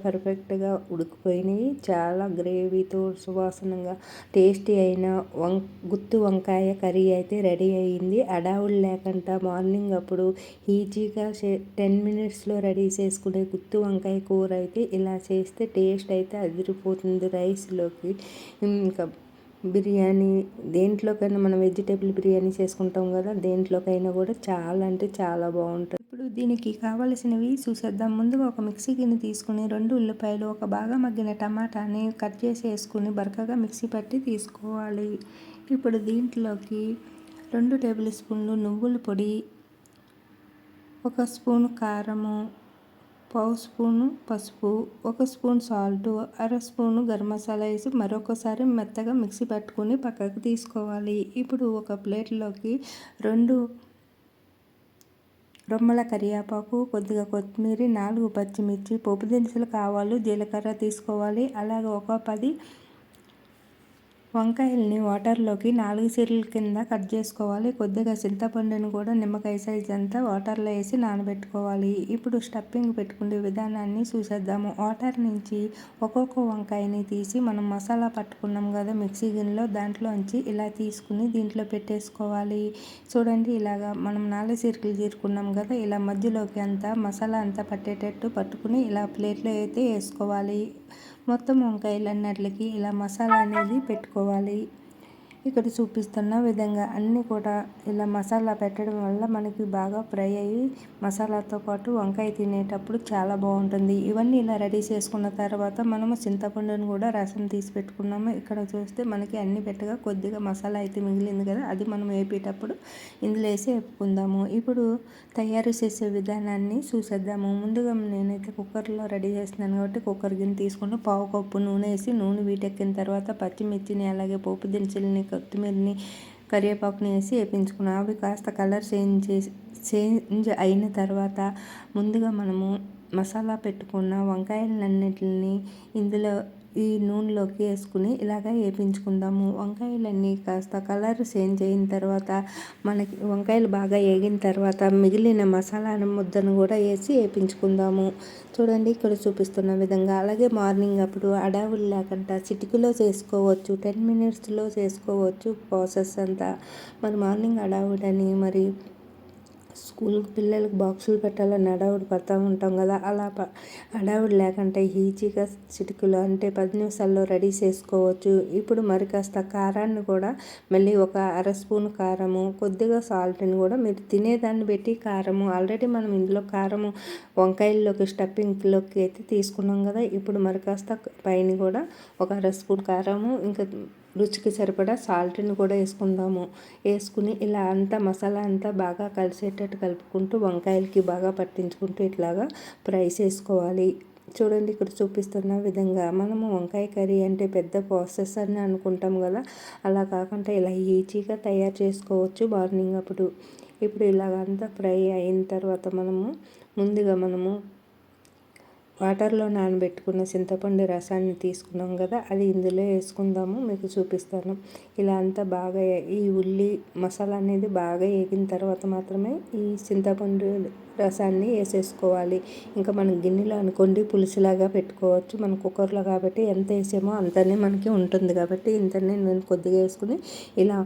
పర్ఫెక్ట్గా ఉడికిపోయినాయి. చాలా గ్రేవీతో సువాసనగా టేస్టీ అయిన గుత్తి వంకాయ కర్రీ అయితే రెడీ అయ్యింది. అడావులు లేకుండా మార్నింగ్ అప్పుడు ఈజీగా 10 మినిట్స్లో రెడీ చేసుకునే గుత్తి వంకాయ కూర అయితే ఇలా చేస్తే టేస్ట్ అయితే అదిరిపోతుంది. రైస్లోకి ఇంకా బిర్యానీ దేంట్లోకైనా మనం వెజిటేబుల్ బిర్యానీ చేసుకుంటాం కదా, దేంట్లోకైనా కూడా చాలా అంటే చాలా బాగుంటుంది. ఇప్పుడు దీనికి కావలసినవి చూసేద్దాం. ముందుగా ఒక మిక్సీ గిన్నె తీసుకుని 2 ఉల్లిపాయలు, ఒక బాగా మగ్గిన టమాటాని కట్ చేసి వేసుకుని బరకగా మిక్సీ పట్టి తీసుకోవాలి. ఇప్పుడు దీంట్లోకి 2 టేబుల్ స్పూన్లు నువ్వుల పొడి, 1 స్పూన్ కారము, పావు స్పూను పసుపు, 1 స్పూన్ సాల్టు, అర స్పూను గరం మసాలా వేసి మరొకసారి మెత్తగా మిక్సీ పట్టుకొని పక్కకు తీసుకోవాలి. ఇప్పుడు ఒక ప్లేట్లోకి 2 రొమ్మల కరివేపాకు, కొద్దిగా కొత్తిమీర, 4 పచ్చిమిర్చి, పోపు దినుసులు, ఆవాలు, జీలకర్ర తీసుకోవాలి. అలాగే ఒక 10 వంకాయల్ని వాటర్లోకి 4 చీరల కింద కట్ చేసుకోవాలి. కొద్దిగా చింతపండుని కూడా నిమ్మకాయ సైజ్ అంతా వాటర్లో వేసి నానబెట్టుకోవాలి. ఇప్పుడు స్టఫింగ్ పెట్టుకునే విధానాన్ని చూసేద్దాము. వాటర్ నుంచి ఒక్కొక్క వంకాయని తీసి మనం మసాలా పట్టుకున్నాం కదా మిక్సీ గిన్నెలో, దాంట్లోంచి ఇలా తీసుకుని దీంట్లో పెట్టేసుకోవాలి. చూడండి, ఇలాగా మనం 4 చీరకులు చీరుకున్నాం కదా, ఇలా మధ్యలోకి అంతా మసాలా అంతా పట్టేటట్టు పట్టుకుని ఇలా ప్లేట్లో అయితే వేసుకోవాలి. మొత్తం వంకాయలన్నిటికి ఇలా మసాలా అనేది పెట్టుకోవాలి. ఇక్కడ చూపిస్తున్న విధంగా అన్నీ కూడా ఇలా మసాలా పెట్టడం వల్ల మనకి బాగా ఫ్రై అయ్యి మసాలాతో పాటు వంకాయ తినేటప్పుడు చాలా బాగుంటుంది. ఇవన్నీ ఇలా రెడీ చేసుకున్న తర్వాత మనము చింతపండుని కూడా రసం తీసి పెట్టుకున్నాము. ఇక్కడ చూస్తే మనకి అన్ని పెట్టగా కొద్దిగా మసాలా అయితే మిగిలింది కదా, అది మనం వేపేటప్పుడు ఇందులో వేసి వేపుకుందాము. ఇప్పుడు తయారు చేసే విధానాన్ని చూసేద్దాము. ముందుగా నేనైతే కుక్కర్లో రెడీ చేస్తున్నాను కాబట్టి కుక్కర్ గిన్నె తీసుకుని పావు కప్పు నూనె వేసి నూనె వీటెక్కిన తర్వాత పచ్చిమిర్చిని, అలాగే పోపు దినుసులని, కొత్తిమీరని, కరివేపాకుని వేసి వేపించుకున్నాం. అవి కాస్త కలర్ చేంజ్ అయిన తర్వాత ముందుగా మనము మసాలా పెట్టుకున్న వంకాయలన్నిటిని ఇందులో ఈ నూనెలోకి వేసుకుని ఇలాగ వేపించుకుందాము. వంకాయలన్నీ కాస్త కలర్ చేంజ్ అయిన తర్వాత మనకి వంకాయలు బాగా వేగిన తర్వాత మిగిలిన మసాలా ముద్దను కూడా వేసి వేపించుకుందాము. చూడండి, ఇక్కడ చూపిస్తున్న విధంగా. అలాగే మార్నింగ్ అప్పుడు అడావులు లేకుండా చిటికలో చేసుకోవచ్చు, 10 మినిట్స్లో చేసుకోవచ్చు ప్రాసెస్ అంతా. మరి మార్నింగ్ అడావుడని మరి స్కూల్కి పిల్లలకి బాక్సులు పెట్టాలని హడావుడి పడుతూ ఉంటాం కదా, అలా హడావుడి లేకుండా ఈజీగా చిటికలో అంటే 10 నిమిషాల్లో రెడీ చేసుకోవచ్చు. ఇప్పుడు మరి కాస్త కారాన్ని కూడా మళ్ళీ ఒక అర స్పూన్ కారము, కొద్దిగా సాల్ట్ని కూడా మీరు తినేదాన్ని పెట్టి కారము, ఆల్రెడీ మనం ఇందులో కారము వంకాయల్లోకి స్టఫింగ్లోకి అయితే తీసుకున్నాం కదా, ఇప్పుడు మరి కాస్త పైన కూడా ఒక అర స్పూన్ కారము, ఇంకా రుచికి సరిపడా సాల్ట్ని కూడా వేసుకుందాము. వేసుకుని ఇలా అంతా మసాలా అంతా బాగా కలిసేటట్టు కలుపుకుంటూ వంకాయలకి బాగా పట్టించుకుంటూ ఇట్లాగా ఫ్రై చేసుకోవాలి. చూడండి, ఇక్కడ చూపిస్తున్న విధంగా. మనము వంకాయ కర్రీ అంటే పెద్ద ప్రాసెస్ అని అనుకుంటాం కదా, అలా కాకుండా ఇలా ఈజీగా తయారు చేసుకోవచ్చు మార్నింగ్ అప్పుడు. ఇప్పుడు ఇలాగంతా ఫ్రై అయిన తర్వాత ముందుగా మనము వాటర్లో నానబెట్టుకున్న చింతపండు రసాన్ని తీసుకున్నాం కదా, అది ఇందులో వేసుకుందాము. మీకు చూపిస్తాను. ఇలా అంతా బాగా ఈ ఉల్లి మసాలా అనేది బాగా వేగిన తర్వాత మాత్రమే ఈ చింతపండు రసాన్ని వేసేసుకోవాలి. ఇంకా మనం గిన్నెలో అనుకోండి పులుసులాగా పెట్టుకోవచ్చు. మన కుక్కర్లో కాబట్టి ఎంత వేసామో అంతనే మనకి ఉంటుంది కాబట్టి ఇంతనే నేను కొద్దిగా వేసుకుని ఇలా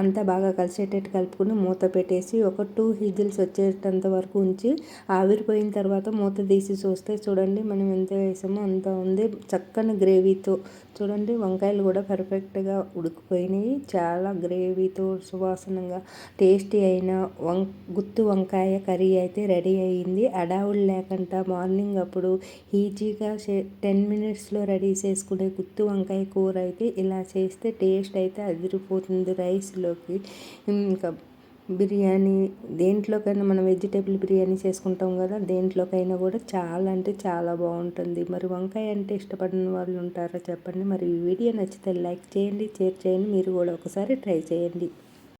అంతా బాగా కలిసేటట్టు కలుపుకుని మూత పెట్టేసి ఒక 2 విజిల్స్ వచ్చేటంత వరకు ఉంచి ఆవిరిపోయిన తర్వాత మూత తీసి చూస్తే చూడండి మనం ఎంత వేసామో అంత ఉంది. చక్కని గ్రేవీతో చూడండి, వంకాయలు కూడా పర్ఫెక్ట్గా ఉడికిపోయినాయి. చాలా గ్రేవీతో సువాసనగా టేస్టీ అయిన గుత్తి వంకాయ కర్రీ అయితే రెడీ అయ్యింది. అడావులు లేకుండా మార్నింగ్ అప్పుడు ఈజీగా 10 మినిట్స్లో రెడీ చేసుకునే గుత్తి వంకాయ కూర అయితే ఇలా చేస్తే టేస్ట్ అయితే అదిరిపోతుంది. రైస్లోకి ఇంకా బిర్యానీ దేంట్లోకైనా మనం వెజిటేబుల్ బిర్యానీ చేసుకుంటాం కదా, దేంట్లోకైనా కూడా చాలా అంటే చాలా బాగుంటుంది. మరి వంకాయ అంటే ఇష్టపడిన వాళ్ళు ఉంటారా చెప్పండి. మరి ఈ వీడియో నచ్చితే లైక్ చేయండి, షేర్ చేయండి, మీరు కూడా ఒకసారి ట్రై చేయండి.